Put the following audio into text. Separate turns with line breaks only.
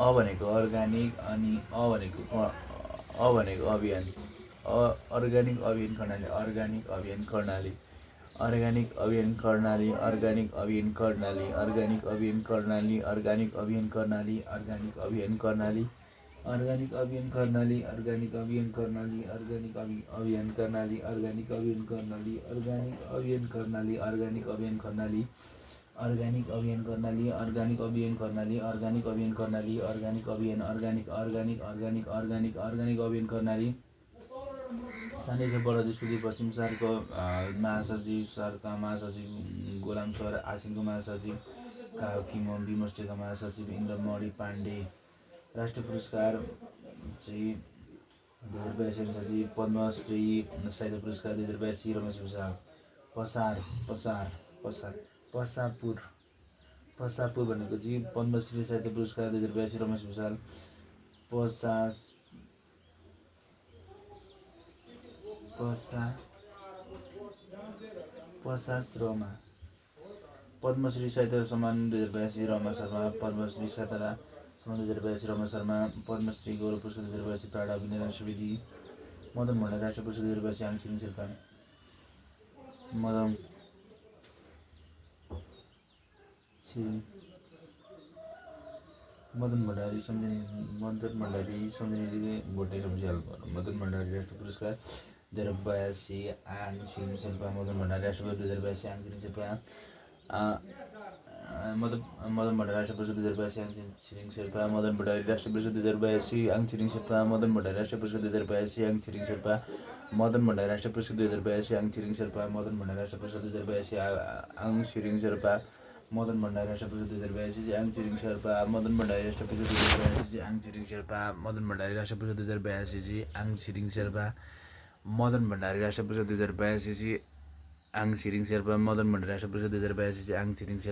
A भनेको organic अनि a भनेको अभियान। अर्ग्यानिक अभियान कर्णाली, अर्ग्यानिक अभियान कर्णाली, अर्ग्यानिक अभियान कर्णाली, अर्ग्यानिक अभियान कर्णाली, अर्ग्यानिक अभियान कर्णाली, अर्ग्यानिक अभियान कर्णाली, अर्ग्यानिक अभियान कर्णाली, अर्ग्यानिक अभियान कर्णाली, अर्ग्यानिक अभियान कर्णाली, अर्ग्यानिक अभियान कर्णाली, अर्ग्यानिक अभियान कर्णाली, अर्ग्यानिक अभियान कर्णाली, अर्ग्यानिक अभियान कर्णाली, अर्ग्यानिक अभियान कर्णाली, अर्ग्यानिक अभियान कर्णाली, अर्ग्यानिक अभियान कर्णाली, अर्ग्यानिक अभियान organic organic organic organic organic अभियान कर्णाली। सानै से बढाउँदै सुदूर पश्चिम सारको महासचिव, सरका महासचिव गोलाम सर आसिङको महासचिव, कायो किमोन विमर्शका महासचिव इन्द्रमणि पाण्डे। राष्ट्रिय पुरस्कार चाहिँ 2082 सचिव पद्मश्री साहित्य पुरस्कार 2082 रमेश भूषाल। पसापुर भनेको चाहिँ पद्मश्री साहित्य पुरस्कार 2082 रमेश भूषाल। पसाश्रमा पद्मश्री साहित्य सम्मान 2082 रमा शर्मा, पद्मश्री साहित्य सम्मान 2082 रमा शर्मा, पद्मश्री गौरव पुरस्कार 2082 प्राण अभिनय सुवेदी, मदन भण्डारी राष्ट्रिय पुरस्कार 2082 आङ छिरिङ शेर्पा, मदन भण्डारी सम्झिने भोटे सम्झिहाल। मदन भण्डारी राष्ट्रिय पुरस्कार 2082 आङ छिरिङ शेर्पा, मदन भण्डारी राष्ट्रिय पुरस्कार 2082 आङ छिरिङ शेर्पा, मदन भण्डारी राष्ट्रिय पुरस्कार 2082 आङ छिरिङ शेर्पा, मदन भण्डारी राष्ट्रिय पुरस्कार 2082 आङ छिरिङ शेर्पा, मदन भण्डारी राष्ट्रिय पुरस्कार 2082 आङ छिरिङ शेर्पा, मदन भण्डारी राष्ट्रिय पुरस्कार 2082 आङ छिरिङ शेर्पा, मदन भण्डारी राष्ट्रिय पुरस्कार 2082 आङ छिरिङ शेर्पा, मदन भण्डारी राष्ट्रिय पुरस्कार 2082 आङ छिरिङ शेर्पा, मदन भण्डारी राष्ट्रिय पुरस्कार 2082 आङ छिरिङ शेर्पा, मदन भण्डारी राष्ट्रिय पुरस्कार 2082 आङ छिरिङ शेर्पा, मदन भण्डारी राष्ट्रिय पुरस्कार 2082 आङ छिरिङ शेर्पा, मदन भण्डारी राष्ट्रिय पुरस्कार 2082 आङ छिरिङ शेर्पा।